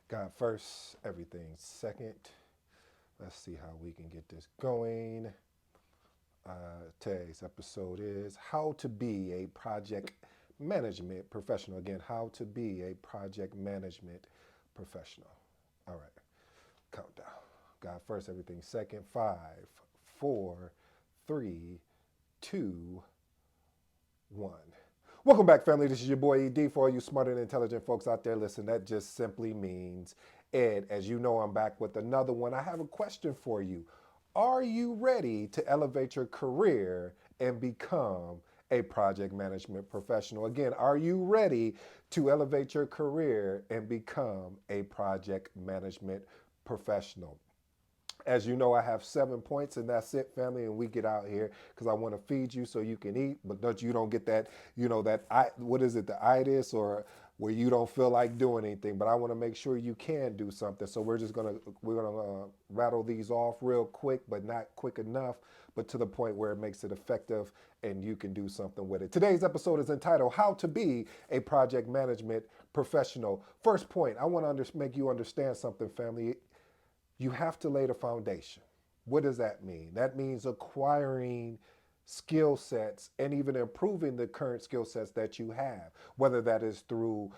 God first, everything second. Let's see how we can get this going. Today's episode is how to be a project management professional. Again, how to be a project management professional. All right, countdown. God first, everything second. Five, four, three, two, one. Welcome back, family. This is your boy ED. For all you smart and intelligent folks out there, listen, that just simply means Ed. As you know, I'm back with another one. I have a question for you. Are you ready to elevate your career and become a project management professional? Again, are you ready to elevate your career and become a project management professional? As you know, I have 7 points, and that's it, family. And we get out here because I want to feed you so you can eat, but you don't get that, that what is it, the itis or where you don't feel like doing anything. But I want to make sure you can do something. So we're gonna rattle these off real quick, but not quick enough, but to the point where it makes it effective and you can do something with it. Today's episode is entitled "How to Be a Project Management Professional." First point, I want to make you understand something, family. You have to lay the foundation. What does that mean? That means acquiring skill sets and even improving the current skill sets that you have, whether that is through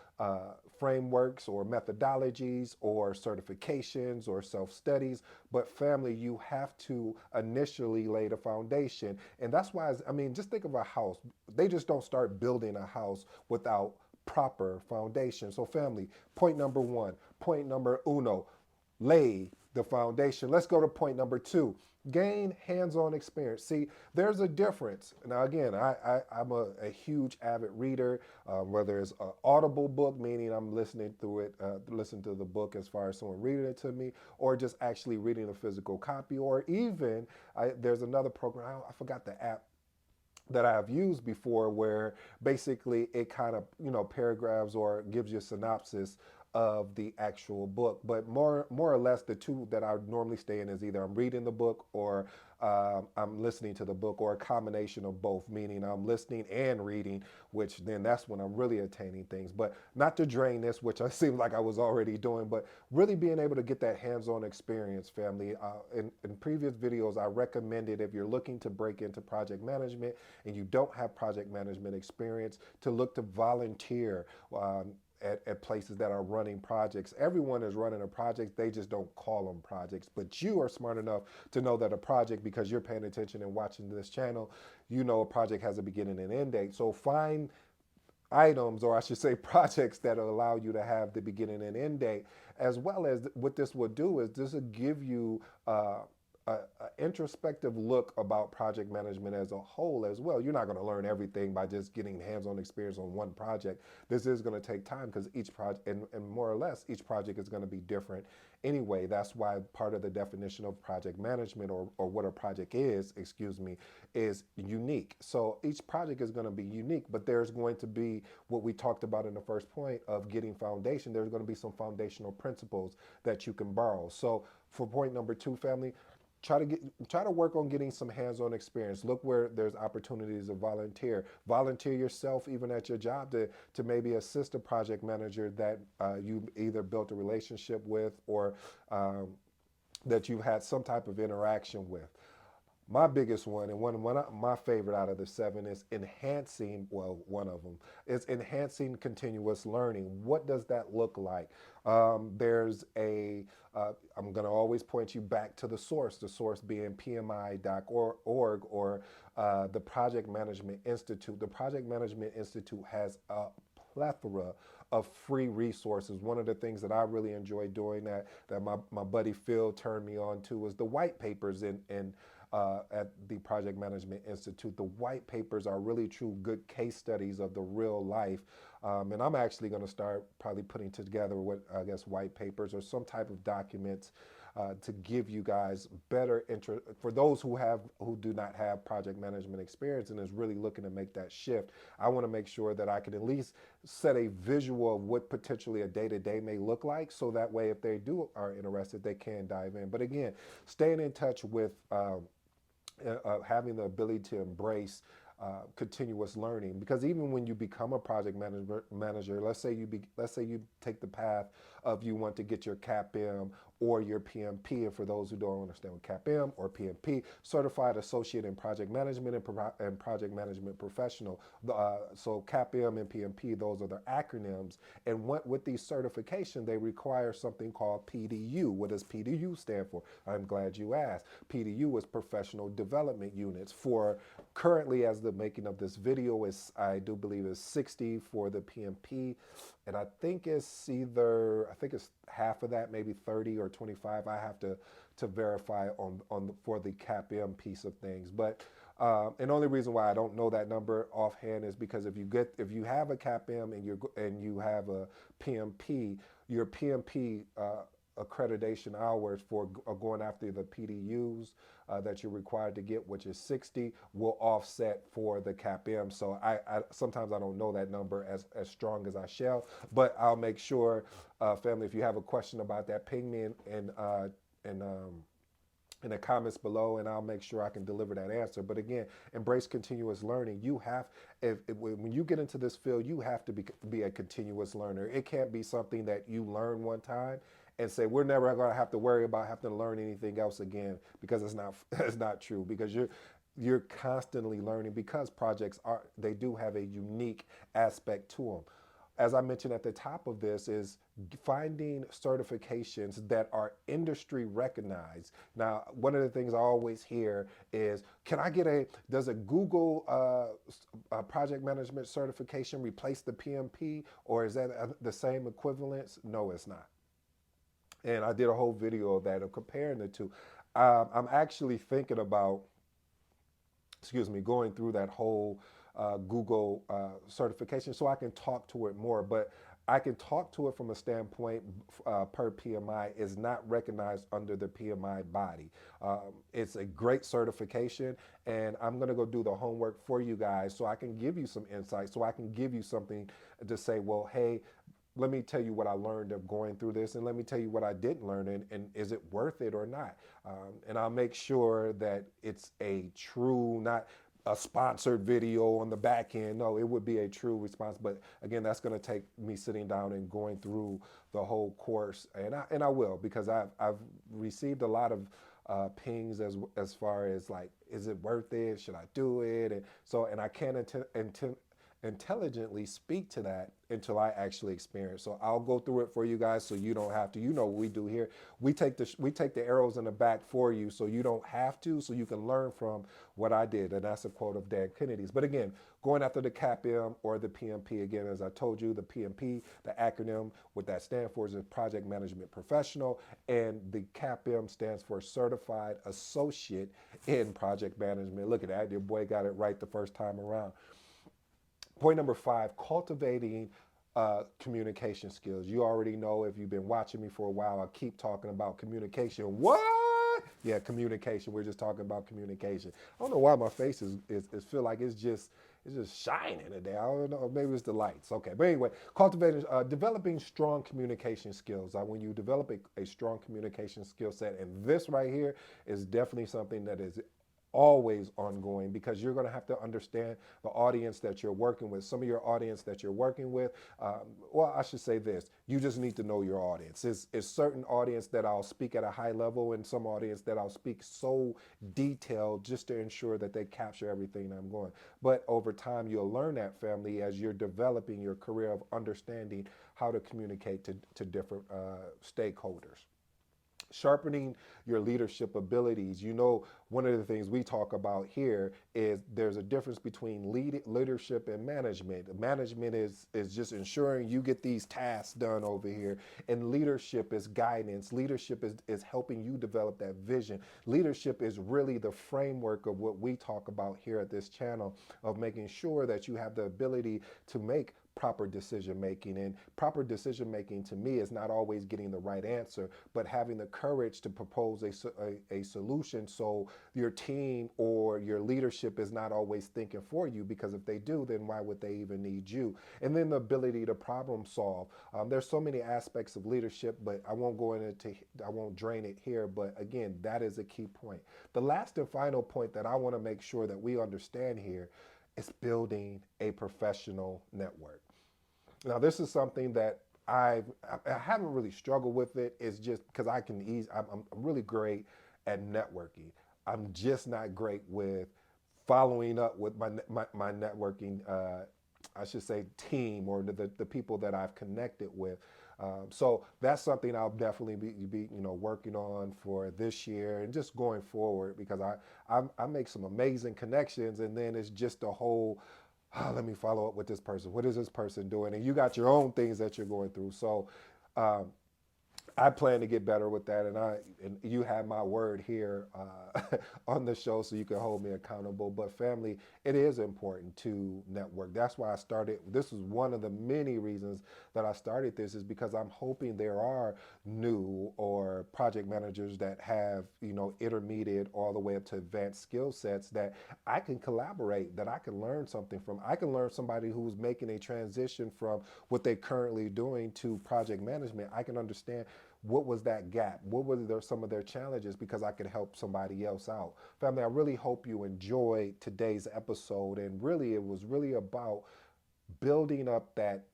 frameworks or methodologies or certifications or self studies. But, family, you have to initially lay the foundation. And that's why, I mean, just think of a house. They just don't start building a house without proper foundation. So, family, point number one, point number uno, lay the foundation. Let's go to point number two. Gain hands-on experience. See, there's a difference. Now, again, I'm a huge avid reader. Whether it's an audible book, meaning I'm listening through it, listen to the book as far as someone reading it to me, or just actually reading a physical copy, or even there's another program. I forgot the app that I've used before where basically it kind of, paragraphs or gives you a synopsis of the actual book. But more or less, the two that I normally stay in is either I'm reading the book or I'm listening to the book, or a combination of both, meaning I'm listening and reading, which then that's when I'm really attaining things. But not to drain this, which I seemed like I was already doing, but really being able to get that hands-on experience, family. In previous videos, I recommended, if you're looking to break into project management and you don't have project management experience, to look to volunteer. At places that are running projects. Everyone is running a project, they just don't call them projects. But you are smart enough to know that a project, because you're paying attention and watching this channel, you know a project has a beginning and end date. So find items, or I should say projects, that allow you to have the beginning and end date, as well as what this will do is this will give you a introspective look about project management as a whole as well. You're not going to learn everything by just getting hands-on experience on one project. This is going to take time because each project, and more or less, each project is going to be different anyway. That's why part of the definition of project management, or what a project is, excuse me, is unique. So each project is going to be unique, but there's going to be what we talked about in the first point of getting foundation. There's going to be some foundational principles that you can borrow. So for point number two, family, try to work on getting some hands-on experience. Look where there's opportunities to volunteer yourself, even at your job, to maybe assist a project manager that you either built a relationship with, or that you've had some type of interaction with. My biggest one, and one of my favorite out of the seven, is enhancing. Well, one of them is enhancing continuous learning. What does that look like? There's I'm going to always point you back to the source being PMI.org, or the Project Management Institute. The Project Management Institute has a plethora of free resources. One of the things that I really enjoy doing, that my buddy Phil turned me on to, was the white papers at the Project Management Institute. The white papers are really true good case studies of the real life. And I'm actually going to start probably putting together what I guess white papers or some type of documents to give you guys better interest for those who do not have project management experience and is really looking to make that shift. I want to make sure that I can at least set a visual of what potentially a day-to-day may look like, so that way if they are interested, they can dive in. But again, staying in touch with having the ability to embrace continuous learning, because even when you become a project manager, let's say you take the path of you want to get your CAPM or your PMP, and for those who don't understand what CAPM or PMP, Certified Associate in Project Management and Project Management Professional. So CAPM and PMP, those are the acronyms, and with these certifications, they require something called PDU. What does PDU stand for? I'm glad you asked. PDU is Professional Development Units. For currently, as the making of this video is, I do believe is 60 for the PMP, and I think it's half of that, maybe 30 or 25. I have to verify for the CAPM piece of things, but. And the only reason why I don't know that number offhand is because if you have a CAPM and you have a PMP, your PMP accreditation hours for going after the PDUs that you're required to get, which is 60, will offset for the CAPM. So I sometimes I don't know that number as strong as I shall, but I'll make sure, family, if you have a question about that, ping me in the comments below, and I'll make sure I can deliver that answer. But again, embrace continuous learning. You have, when you get into this field, you have to be a continuous learner. It can't be something that you learn one time and say, we're never going to have to worry about having to learn anything else again, because it's not true, because you're constantly learning, because projects they do have a unique aspect to them. As I mentioned at the top of this, is finding certifications that are industry recognized. Now, one of the things I always hear is, does a Google project management certification replace the PMP, or is that the same equivalence? No, it's not. And I did a whole video of that, of comparing the two. I'm actually thinking about, going through that whole Google certification, so I can talk to it more. But I can talk to it from a standpoint, per PMI is not recognized under the PMI body. It's a great certification, and I'm going to go do the homework for you guys so I can give you some insight, so I can give you something to say, well, hey, let me tell you what I learned of going through this, and let me tell you what I didn't learn, and is it worth it or not? And I'll make sure that it's a true, not a sponsored video on the back end. No, it would be a true response. But again, that's going to take me sitting down and going through the whole course, and I will, because I've received a lot of pings as far as like, is it worth it? Should I do it? And I can't intelligently speak to that until I actually experience. So I'll go through it for you guys, so you don't have to. You know what we do here. We take the arrows in the back for you, so you don't have to, so you can learn from what I did. And that's a quote of Dan Kennedy's. But again, going after the CAPM or the PMP, again, as I told you, the PMP, the acronym, what that stands for is a Project Management Professional, and the CAPM stands for Certified Associate in Project Management. Look at that, your boy got it right the first time around. Point number 5, cultivating communication skills. You already know, if you've been watching me for a while, I keep talking about communication. What? Yeah, communication. We're just talking about communication. I don't know why my face is feel like it's just shining today. I don't know, maybe it's the lights. Okay, but anyway, developing strong communication skills. When you develop a strong communication skill set, and this right here is definitely something that is always ongoing, because you're going to have to understand the audience that you're working with. Some of your audience that you're working with, well, I should say this, you just need to know your audience. It's certain audience that I'll speak at a high level, and some audience that I'll speak so detailed just to ensure that they capture everything I'm going. But over time, you'll learn that, family, as you're developing your career, of understanding how to communicate to different stakeholders. Sharpening your leadership abilities. You know, one of the things we talk about here is there's a difference between leadership and management. Management is just ensuring you get these tasks done over here, and leadership is guidance. Leadership is helping you develop that vision. Leadership is really the framework of what we talk about here at this channel, of making sure that you have the ability to make proper decision making. And proper decision making, to me, is not always getting the right answer, but having the courage to propose a solution, so your team or your leadership is not always thinking for you, because if they do, then why would they even need you? And then the ability to problem solve. There's so many aspects of leadership, but I won't drain it here, but again, that is a key point. The last and final point that I want to make sure that we understand here It's building a professional network. Now, this is something that I haven't really struggled with it. It's just because I can ease. I'm really great at networking. I'm just not great with following up with my networking. I should say team or the people that I've connected with. So that's something I'll definitely be working on for this year and just going forward because I make some amazing connections and then it's just a whole let me follow up with this person. What is this person doing? And you got your own things that you're going through. So um, I plan to get better with that, and you have my word here on the show, so you can hold me accountable. But family, it is important to network. That's why I started. This was one of the many reasons that I started this, is because I'm hoping there are new or project managers that have intermediate all the way up to advanced skill sets that I can collaborate, that I can learn something from. I can learn somebody who's making a transition from what they're currently doing to project management. I can understand what was that gap, what were some of their challenges, because I could help somebody else out. Family, I really hope you enjoyed today's episode, and really it was really about building up that,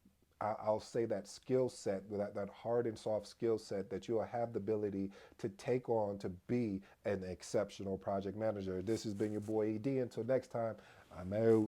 I'll say, that skill set, that hard and soft skill set that you'll have the ability to take on to be an exceptional project manager. This has been your boy ED. Until next time, I'm out.